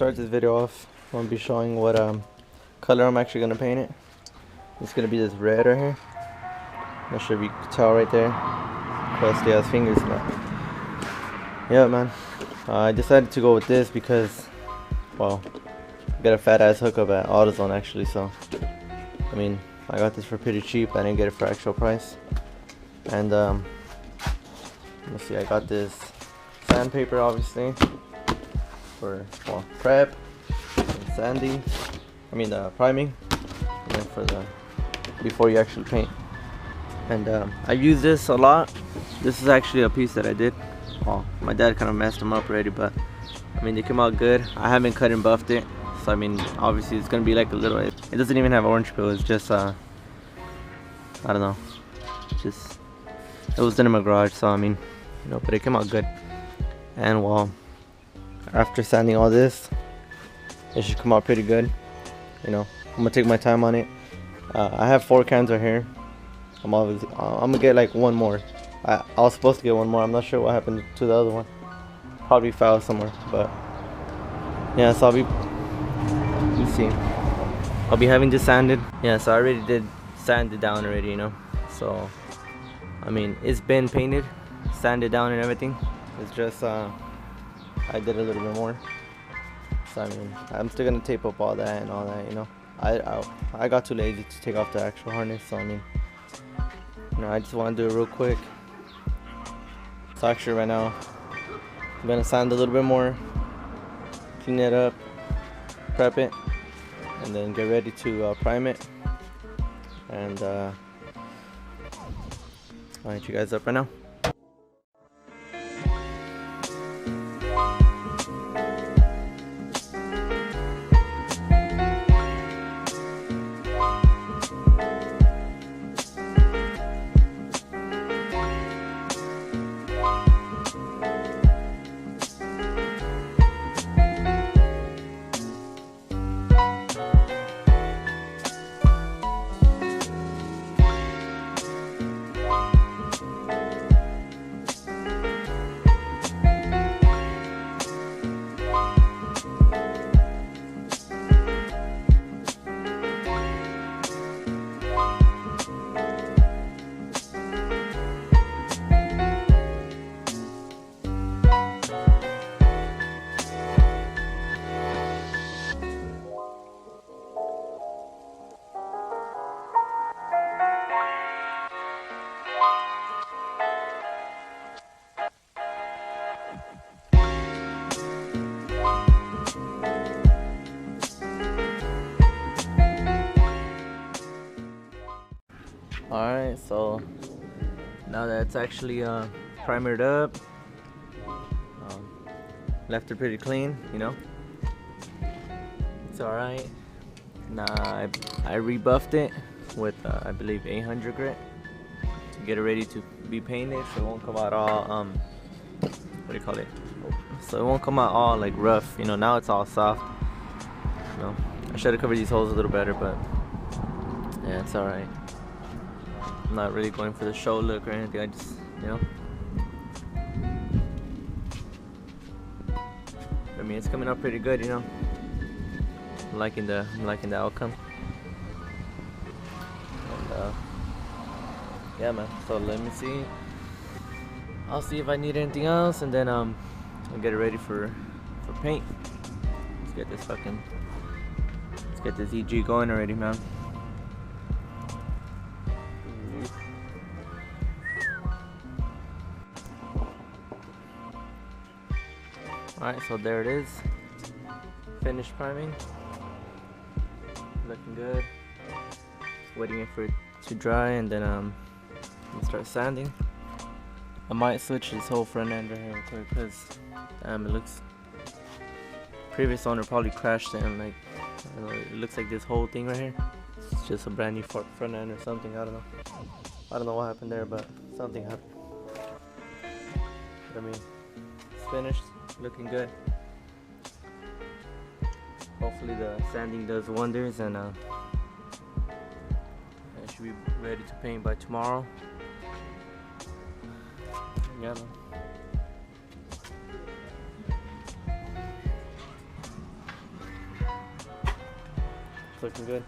start this video off, I'm going to be showing what color I'm actually going to paint it. It's going to be this red right here. Not sure if you can tell right there. Crusty ass fingers. Yeah, man. I decided to go with this because, well, I got a fat ass hookup at AutoZone actually, so I mean, I got this for pretty cheap. I didn't get it for actual price. And let's see, I got this sandpaper obviously for, well, prep and sanding. I mean priming, and then for the before you actually paint. And I use this a lot. This is actually a piece that I did. Well, my dad kind of messed them up already, but I mean they came out good. I haven't cut and buffed it, so I mean obviously it's gonna be like a little. It doesn't even have orange peel. It's just I don't know. Just it was in my garage, so I mean, you know, but it came out good. And well, after sanding all this, it should come out pretty good. You know, I'm gonna take my time on it. I have 4 cans right here. I'm gonna get like one more. I was supposed to get one more. I'm not sure what happened to the other one. Probably fell somewhere, but yeah. So let's see. I'll be having this sanded. Yeah, so I already did sand it down already, you know. So I mean, it's been painted, sanded down and everything. It's just I did a little bit more. So I mean, I'm still gonna tape up all that and all that, you know. I got too lazy to take off the actual harness, so I mean, you know, I just want to do it real quick. So actually right now, I'm gonna sand a little bit more, clean it up, prep it, and then get ready to prime it. And I'll hit you guys up right now. Alright, so now that it's actually primered up, left it pretty clean, you know. It's alright. Now I rebuffed it with I believe 800 grit to get it ready to be painted, so it won't come out all what do you call it? So it won't come out all like rough, you know. Now it's all soft. You know, I should have covered these holes a little better, but yeah, it's alright. I'm not really going for the show look or anything. I just, you know, I mean, it's coming out pretty good, you know. I'm liking the outcome. And yeah, man. So let me see. I'll see if I need anything else, and then I'll get it ready for paint. Let's get this EG going already, man. Alright, so there it is. Finished priming. Looking good. Just waiting for it to dry, and then I'm gonna start sanding. I might switch this whole front end right here real quick because damn, it looks. Previous owner probably crashed it, and like, I don't know, it looks like this whole thing right here. It's just a brand new front end or something. I don't know. I don't know what happened there, but something happened. But I mean, it's finished. Looking good. Hopefully the sanding does wonders, and I should be ready to paint by tomorrow. Yeah, man. It's looking good.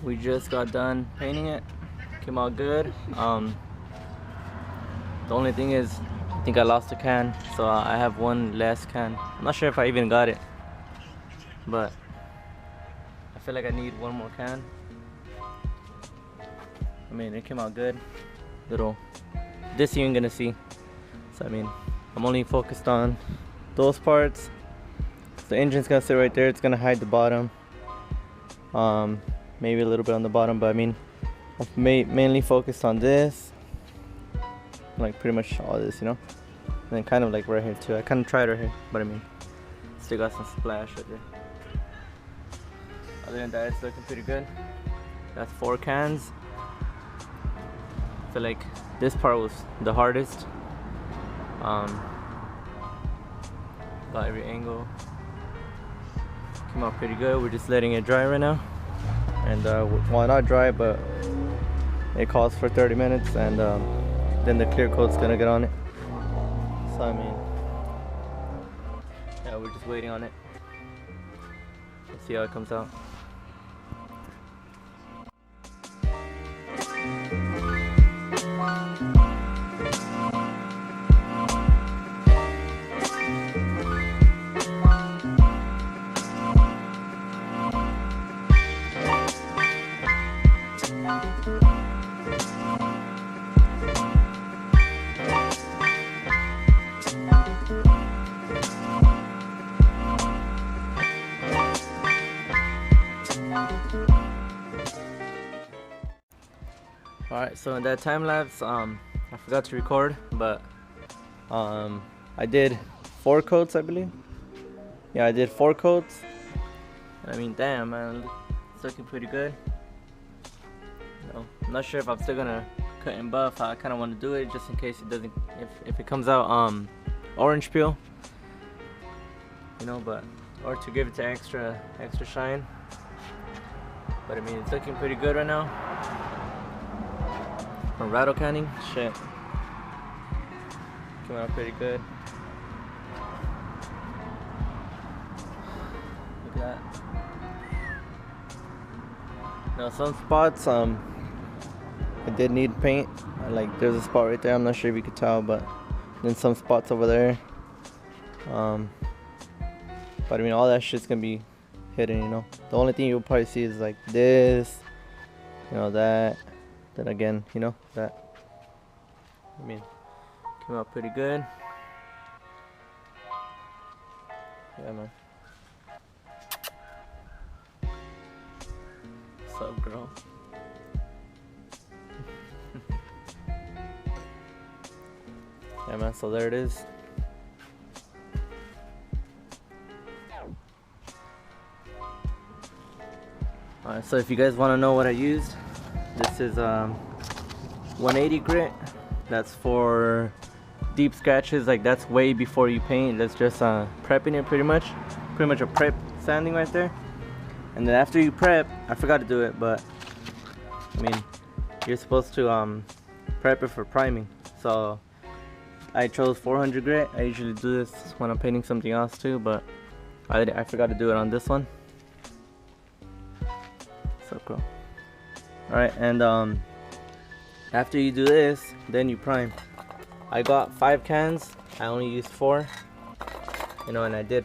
We just got done painting it. Came out good. The only thing is, I think I lost a can, so I have one last can. I'm not sure if I even got it, but I feel like I need one more can. I mean, it came out good. This you ain't gonna see. So I mean, I'm only focused on those parts. The engine's gonna sit right there. It's gonna hide the bottom. Maybe a little bit on the bottom, but I mean, I'm mainly focused on this, like pretty much all this, you know, and then kind of like right here too. I kind of tried right here, but I mean, still got some splash right there. Other than that, it's looking pretty good. That's 4 cans. I feel like this part was the hardest. Got every angle. Came out pretty good. We're just letting it dry right now. And well, not dry, but it calls for 30 minutes, and then the clear coat's gonna get on it. So I mean, yeah, we're just waiting on it. Let's see how it comes out. Alright, so in that time lapse, I forgot to record, but I did 4 coats, I believe. Yeah, I did 4 coats. I mean, damn, man, it's looking pretty good. You know, I'm not sure if I'm still gonna cut and buff. I kind of want to do it just in case it doesn't, if it comes out orange peel, you know, but or to give it to extra shine. But I mean, it's looking pretty good right now. From rattle canning, shit, came out pretty good. Look at that. Now some spots, I did need paint. Like there's a spot right there. I'm not sure if you could tell, but then some spots over there. But I mean, all that shit's gonna be hidden, you know. The only thing you'll probably see is like this, you know, that. Then again, you know, that. I mean, came out pretty good. Yeah, man. What's up, girl? Yeah, man, so there it is. Alright, so if you guys want to know what I used, this is 180 grit. That's for deep scratches. Like that's way before you paint. That's just prepping it pretty much a prep sanding right there. And then after you prep, I forgot to do it, but I mean, you're supposed to prep it for priming. So I chose 400 grit. I usually do this when I'm painting something else too, but I forgot to do it on this one. So cool. Alright, and after you do this, then you prime. I got 5 cans. I only used 4. You know, and I did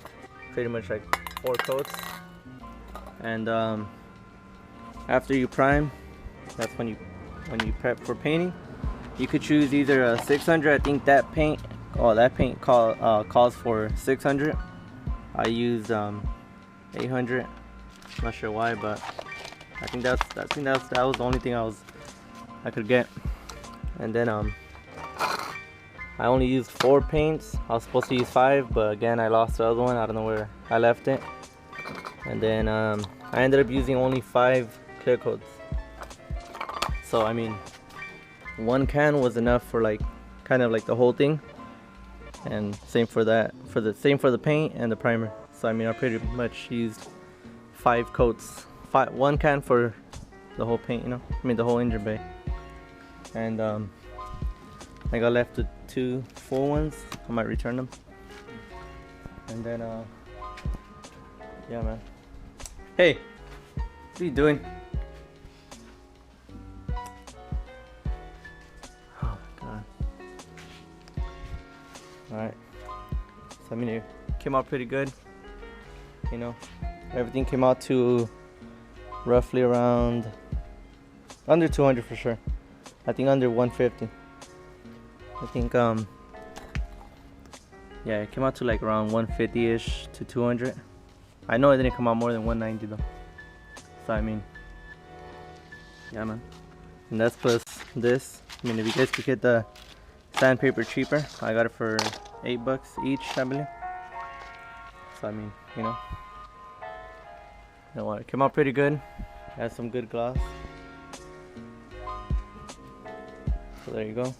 pretty much like 4 coats. And after you prime, that's when you prep for painting. You could choose either a 600. I think that paint calls for 600. I used 800. Not sure why, but I think that was the only thing I could get. And then I only used 4 paints. I was supposed to use 5, but again I lost the other one. I don't know where I left it. And then I ended up using only 5 clear coats. So I mean, one can was enough for like kind of like the whole thing, and same for that, same for the paint and the primer. So I mean, I pretty much used 5 coats, one can for the whole paint, you know, I mean the whole engine bay. And I got left with 2 full ones. I might return them. And then yeah, man. Hey, what are you doing? Oh my god. Alright, so I mean it came out pretty good, you know, everything came out to roughly around under 200 for sure. I think under 150. I think yeah, it came out to like around 150-ish to 200. I know it didn't come out more than 190 though. So I mean, yeah, man. And that's plus this. I mean, if you guys could get the sandpaper cheaper, I got it for $8 each, I believe. So I mean, you know what, it came out pretty good. It has some good gloss. So there you go.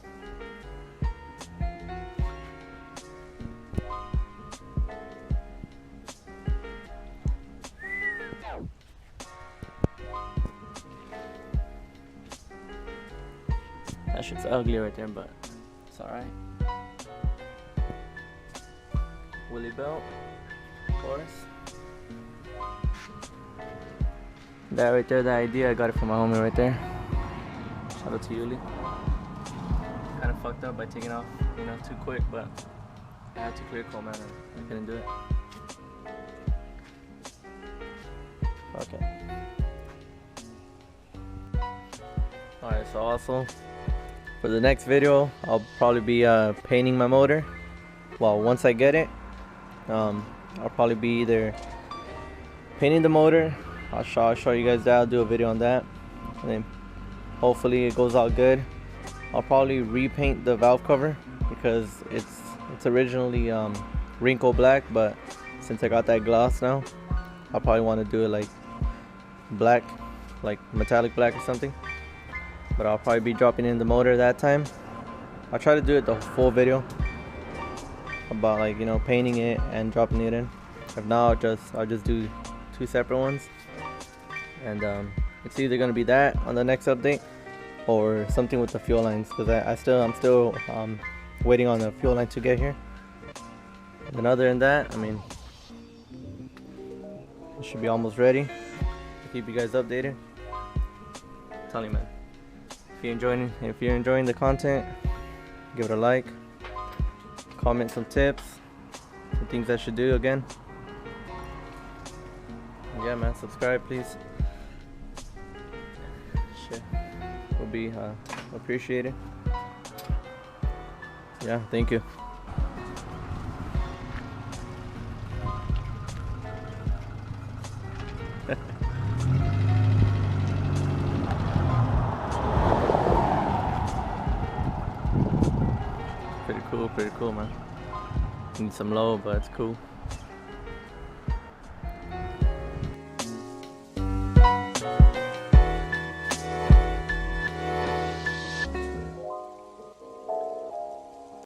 That shit's ugly right there, but it's alright. Willie belt, of course. That right there, the idea, I got it from my homie right there. Shout out to Yuli. Kind of fucked up by taking off, you know, too quick, but I had to clear coat, man, and I couldn't do it. Okay. Alright, so also for the next video, I'll probably be painting my motor. Well, once I get it, I'll probably be either painting the motor. I'll show you guys that. I'll do a video on that, and then hopefully it goes out good. I'll probably repaint the valve cover because it's originally wrinkle black, but since I got that gloss now, I'll probably want to do it like black, like metallic black or something. But I'll probably be dropping in the motor that time. I'll try to do it the full video about, like, you know, painting it and dropping it in. If not, I'll just do 2 separate ones. And it's either gonna be that on the next update or something with the fuel lines, because I'm still waiting on the fuel line to get here. And then other than that, I mean, it should be almost ready to keep you guys updated. I'm telling you, man. If you're enjoying the content, give it a like, comment some tips, some things I should do again. Yeah, man, subscribe please. Shit, will be appreciated. Yeah, thank you. Pretty cool, man. Need some low, but it's cool.